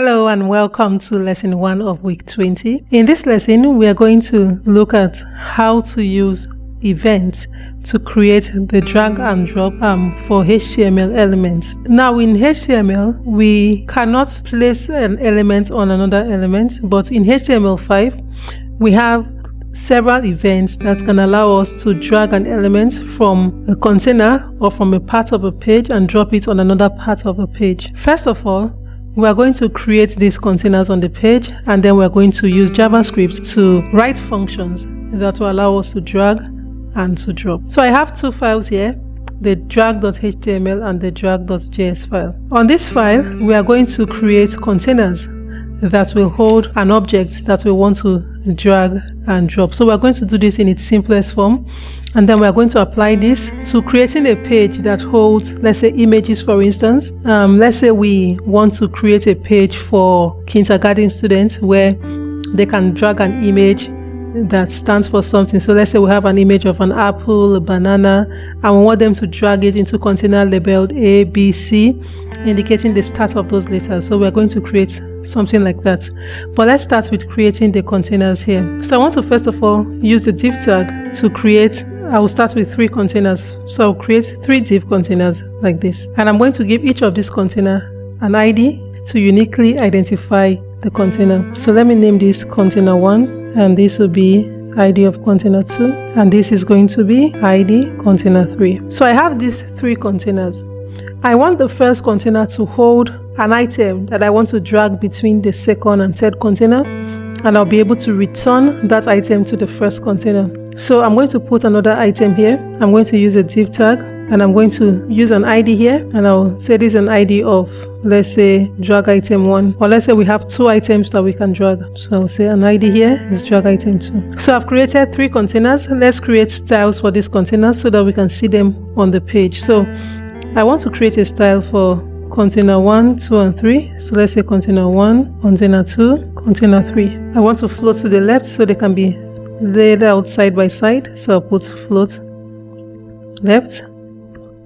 Hello and welcome to lesson 1 of week 20. In this lesson, we are going to look at how to use events to create the drag and drop for HTML elements. Now in HTML, we cannot place an element on another element, but in HTML5, we have several events that can allow us to drag an element from a container or from a part of a page and drop it on another part of a page. First of all, we are going to create these containers on the page, and then we are going to use JavaScript to write functions that will allow us to drag and to drop. So I have two files here, the drag.html and the drag.js file. On this file, we are going to create containers that will hold an object that we want to drag and drop. So we're going to do this in its simplest form, and then we're going to apply this to creating a page that holds, let's say, images. For instance, let's say we want to create a page for kindergarten students where they can drag an image that stands for something. So let's say we have an image of an apple, a banana, and we want them to drag it into container labeled A, B, C, indicating the start of those letters. So we're going to create something like that. But let's start with creating the containers here. So I want to first of all use the div tag to create. I will start with 3 containers. So I'll create 3 div containers like this. And I'm going to give each of this container an ID to uniquely identify the container. So let me name this container 1, and this will be ID of container 2, and this is going to be ID container 3. So I have these 3 containers. I want the first container to hold an item that I want to drag between the second and third container, and I'll be able to return that item to the first container. So I'm going to put another item here. I'm going to use a div tag, and I'm going to use an ID here, and I'll say this is an ID of, let's say, drag item 1, or let's say we have 2 items that we can drag. So I'll say an ID here is drag item 2. So I've created 3 containers. Let's create styles for these containers so that we can see them on the page. So I want to create a style for container 1, 2, and 3. So let's say container 1, container 2, container 3. I want to float to the left so they can be laid out side by side. So I'll put float left.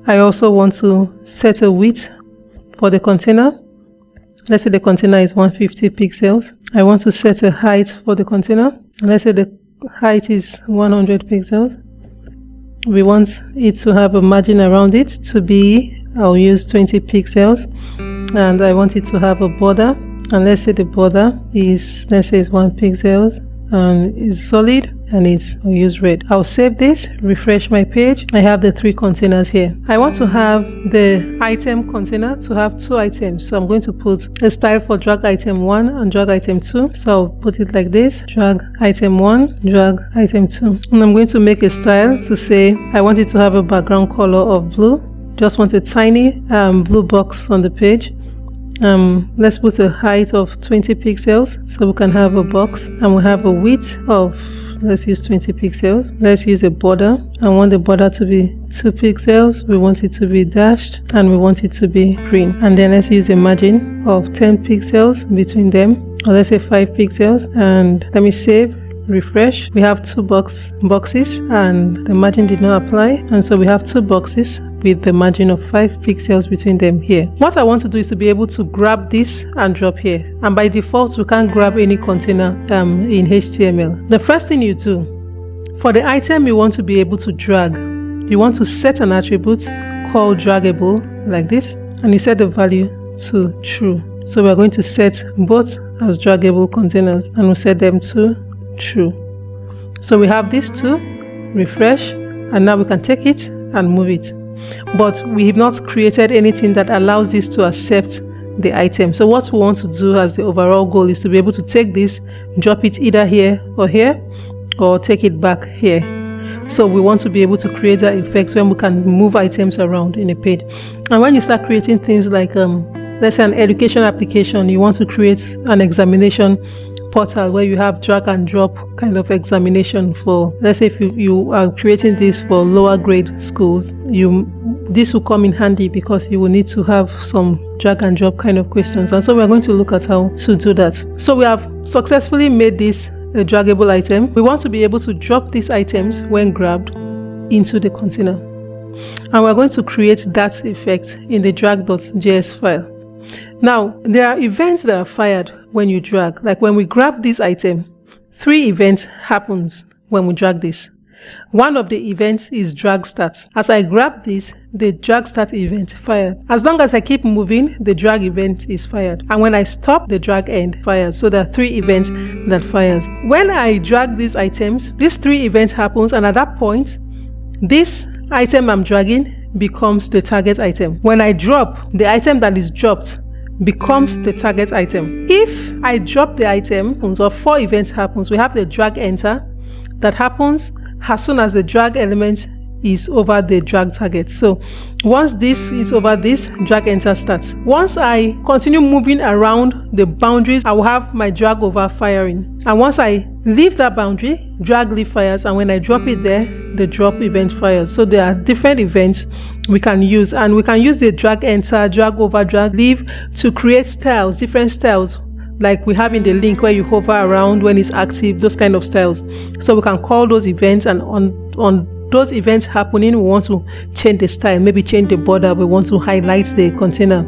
I also want to set a width for the container. Let's say the container is 150 pixels. I want to set a height for the container. Let's say the height is 100 pixels. We want it to have a margin around it to be, I'll use 20 pixels, and I want it to have a border, and let's say the border is, let's say it's 1 pixels and is solid, and I'll use red. I'll save this, refresh my page. I have the 3 containers here. I want to have the item container to have 2 items. So I'm going to put a style for drag item 1 and drag item 2. So I'll put it like this: drag item 1, drag item 2. And I'm going to make a style to say I want it to have a background color of blue. Just want a tiny blue box on the page. Let's put a height of 20 pixels so we can have a box, and we have a width of, let's use 20 pixels. Let's use a border. I want the border to be 2 pixels. We want it to be dashed, and we want it to be green. And then let's use a margin of 10 pixels between them, or let's say 5 pixels. And let me save, refresh. We have 2 boxes, and the margin did not apply, and so we have 2 boxes with the margin of 5 pixels between them here. What I want to do is to be able to grab this and drop here, and by default we can't grab any container in HTML. The first thing you do, for the item you want to be able to drag, you want to set an attribute called draggable like this, and you set the value to true. So we're going to set both as draggable containers, and we'll set them to true. So we have these 2, refresh, and now we can take it and move it. But we have not created anything that allows this to accept the item. So what we want to do as the overall goal is to be able to take this, drop it either here, or take it back here. So we want to be able to create that effect when we can move items around in a page. And when you start creating things like, let's say an education application, you want to create an examination portal where you have drag and drop kind of examination for, let's say if you are creating this for lower grade schools, this will come in handy because you will need to have some drag and drop kind of questions. And so we're going to look at how to do that. So we have successfully made this a draggable item. We want to be able to drop these items when grabbed into the container, and we're going to create that effect in the drag.js file. Now, there are events that are fired when you drag. Like when we grab this item, 3 events happens when we drag this. One of the events is drag start. As I grab this, the drag start event fired. As long as I keep moving, the drag event is fired. And when I stop, the drag end fires. So there are 3 events that fires. When I drag these items, these 3 events happens, and at that point, this item I'm dragging becomes the target item. When I drop, the item that is dropped becomes the target item. If I drop the item, or 4 events happens, we have the drag enter that happens as soon as the drag element is over the drag target. So once this is over this, drag enter starts. Once I continue moving around the boundaries, I will have my drag over firing. And once I leave that boundary, drag leave fires. And when I drop it there, the drop event fires. So there are different events we can use. And we can use the drag enter, drag over, drag leave to create styles, different styles, like we have in the link where you hover around when it's active, those kind of styles. So we can call those events, and on those events happening, we want to change the style, maybe change the border, we want to highlight the container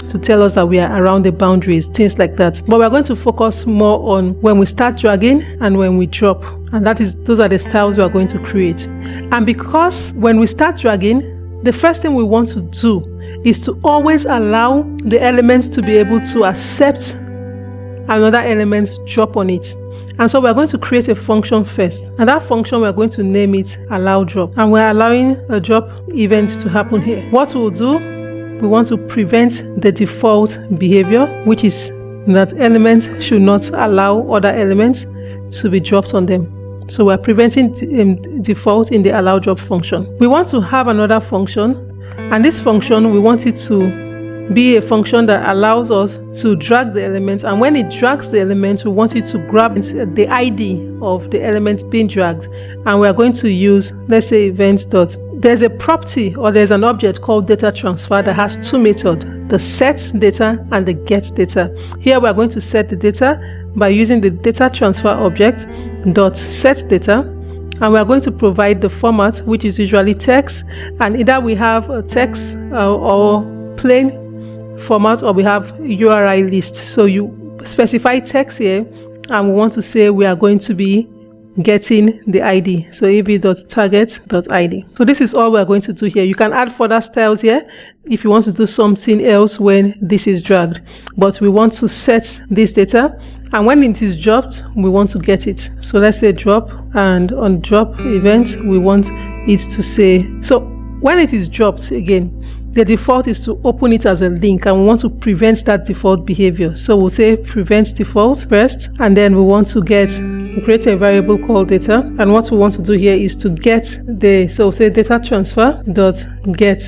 to tell us that we are around the boundaries, things like that. But we're going to focus more on when we start dragging and when we drop, and those are the styles we are going to create. And because when we start dragging, the first thing we want to do is to always allow the elements to be able to accept another element drop on it. And so we're going to create a function first, and that function we're going to name it allow drop, and we're allowing a drop event to happen here. What we'll do, we want to prevent the default behavior, which is that element should not allow other elements to be dropped on them. So we're preventing default in the allow drop function. We want to have another function, and this function we want it to be a function that allows us to drag the element, and when it drags the element, we want it to grab the ID of the element being dragged. And we are going to use, let's say, event dot. There's a property, or there's an object called data transfer that has 2 methods, the set data and the get data. Here we are going to set the data by using the data transfer object dot set data, and we are going to provide the format, which is usually text, and either we have a text or plain format, or we have URI list. So you specify text here, and we want to say we are going to be getting the ID. So av.target.id. So this is all we are going to do here. You can add further styles here if you want to do something else when this is dragged, but we want to set this data, and when it is dropped, we want to get it. So let's say drop, and on drop event we want it to say, so when it is dropped, again, the default is to open it as a link, and we want to prevent that default behavior. So we'll say prevent default first, and then we want to create a variable called data. And what we want to do here is to get so say data transfer dot get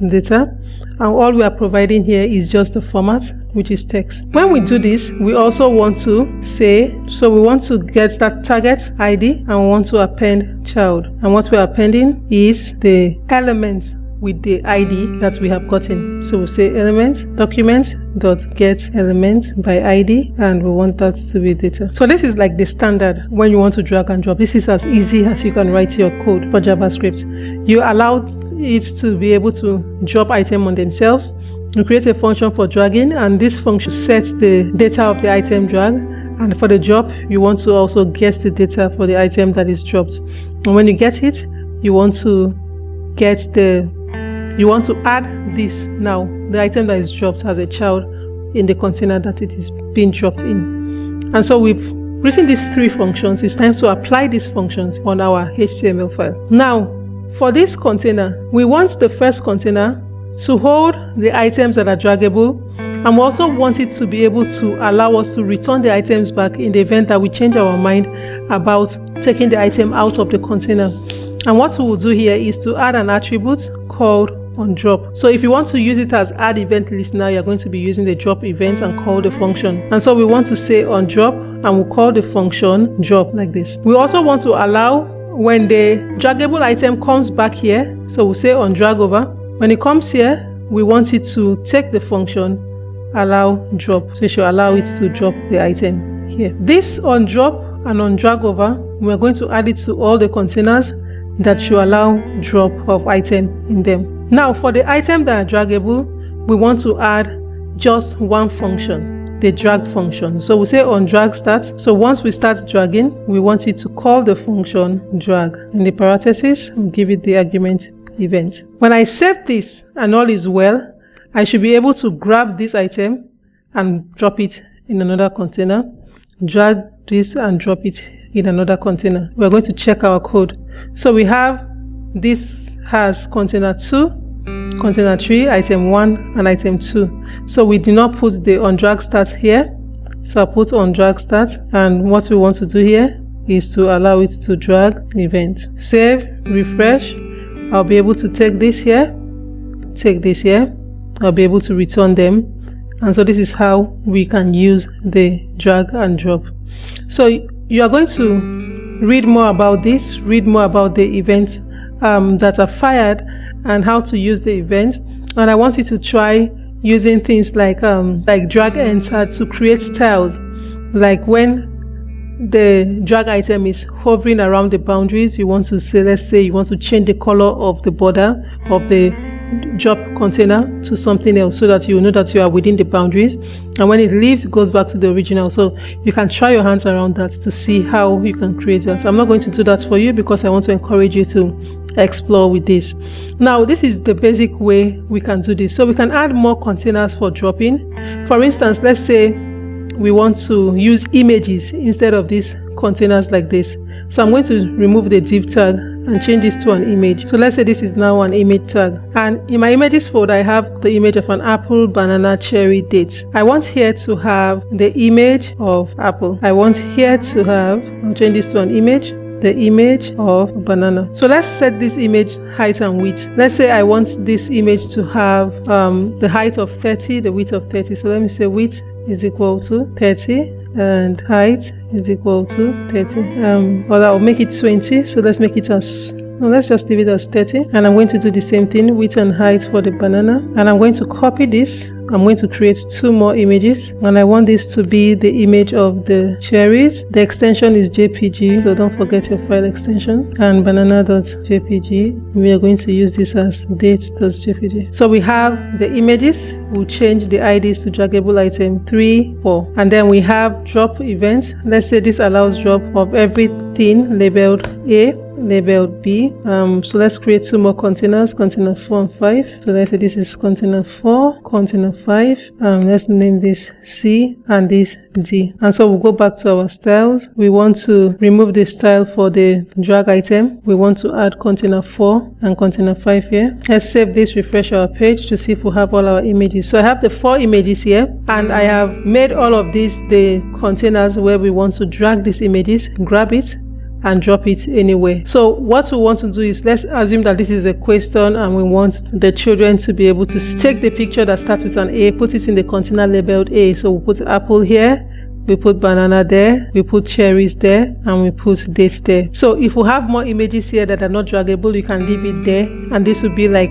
data, and all we are providing here is just the format, which is text. When we do this, we also want to say, so we want to get that target ID, and we want to append child, and what we are appending is the element with the ID that we have gotten. So we'll say element document dot get element by ID, and we want that to be data. So this is like the standard when you want to drag and drop. This is as easy as you can write your code for JavaScript. You allow it to be able to drop item on themselves. You create a function for dragging, and this function sets the data of the item drag, and for the drop you want to also get the data for the item that is dropped. And when you get it, you want to add this now, the item that is dropped as a child in the container that it is being dropped in. And so we've written these 3 functions. It's time to apply these functions on our HTML file. Now, for this container, we want the first container to hold the items that are draggable, and we also want it to be able to allow us to return the items back in the event that we change our mind about taking the item out of the container. And what we will do here is to add an attribute called onDrop. So if you want to use it as add event listener, you're going to be using the drop event and call the function. And so we want to say onDrop, and we'll call the function drop like this. We also want to allow when the draggable item comes back here, so we'll say onDragOver. When it comes here, we want it to take the function allow drop. So it should allow it to drop the item here. This onDrop and onDragOver, we're going to add it to all the containers that should allow drop of item in them. Now for the item that are draggable, we want to add just one function, the drag function. So we say on drag start. So once we start dragging, we want it to call the function drag. In the parentheses, we'll give it the argument event. When I save this and all is well, I should be able to grab this item and drop it in another container, drag this and drop it in another container. We're going to check our code. So we have this has container 2, container 3, item 1, and item 2. So we did not put the on drag start here. So I'll put on drag start, and what we want to do here is to allow it to drag event. Save, refresh. I'll be able to take this here, take this here. I'll be able to return them. And so this is how we can use the drag and drop. So you are going to read more about this, read more about the events that are fired and how to use the events. And I want you to try using things like drag enter to create styles. Like when the drag item is hovering around the boundaries, you want to say, let's say you want to change the color of the border of the drop container to something else so that you know that you are within the boundaries, and when it leaves, it goes back to the original. So you can try your hands around that to see how you can create that. I'm not going to do that for you because I want to encourage you to explore with this. Now, this is the basic way we can do this. So we can add more containers for dropping. For instance, let's say we want to use images instead of these containers like this. So I'm going to remove the div tag and change this to an image. So let's say this is now an image tag, and in my images folder I have the image of an apple, banana, cherry, dates. I want here to have the image of apple. I want here to have, I'll change this to an image, the image of banana. So let's set this image height and width. Let's say I want this image to have the height of 30, the width of 30. So let me say width is equal to 30 and height is equal to 30. Or I'll make it 20. So let's make it as, no, let's just leave it as 30. And I'm going to do the same thing, width and height for the banana. And I'm going to copy this. I'm going to create 2 more images, and I want this to be the image of the cherries. The extension is JPG, so don't forget your file extension, and banana.jpg. We are going to use this as dates.jpg. So we have the images. We'll change the IDs to draggable item 3, 4, and then we have drop events. Let's say this allows drop of everything labeled A, labeled B. So let's create 2 more containers, container 4 and 5. So let's say this is container 4, container 5. Let's name this C and this D. And so we'll go back to our styles. We want to remove the style for the drag item. We want to add container 4 and container 5 here. Let's save this, refresh our page to see if we have all our images. So I have the 4 images here, and I have made all of these the containers where we want to drag these images, grab it, and drop it anywhere. So what we want to do is, let's assume that this is a question and we want the children to be able to take the picture that starts with an A, put it in the container labeled A. So we put apple here, we put banana there, we put cherries there, and we put dates there. So if we have more images here that are not draggable, you can leave it there, and this would be like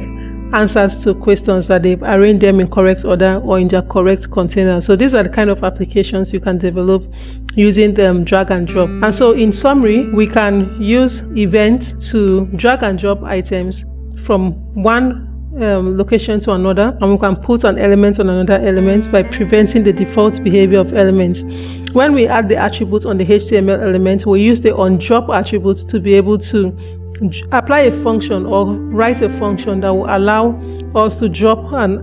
answers to questions that they've arranged them in correct order or in their correct container. So these are the kind of applications you can develop using them drag and drop. And so in summary, we can use events to drag and drop items from one location to another, and we can put an element on another element by preventing the default behavior of elements. When we add the attributes on the HTML element, we use the onDrop attributes to be able to apply a function or write a function that will allow us to drop an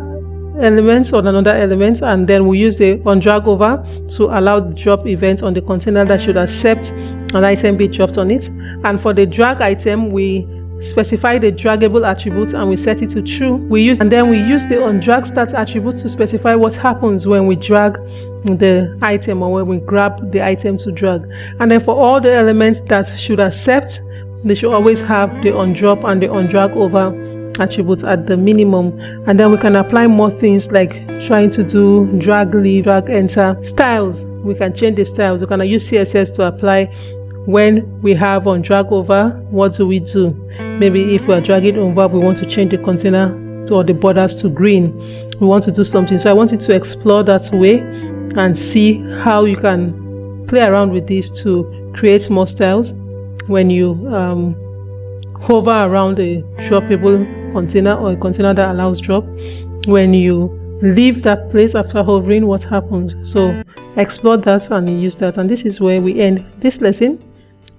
element on another element, and then we use the onDragOver to allow the drop event on the container that should accept an item be dropped on it. And for the drag item, we specify the draggable attributes and we set it to true. And then we use the onDragStart attributes to specify what happens when we drag the item or when we grab the item to drag. And then for all the elements that should accept, they should always have the onDrop and the onDragOver attributes at the minimum. And then we can apply more things like trying to do drag leave, drag enter. Styles, we can change the styles. We can use CSS to apply. When we have onDragOver, what do? Maybe if we are dragging over, we want to change the container or the borders to green. We want to do something. So I want you to explore that way and see how you can play around with this to create more styles when you hover around a droppable container or a container that allows drop. When you leave that place after hovering, what happens. So explore that and use that. And this is where we end this lesson.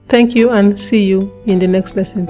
Thank you and see you in the next lesson.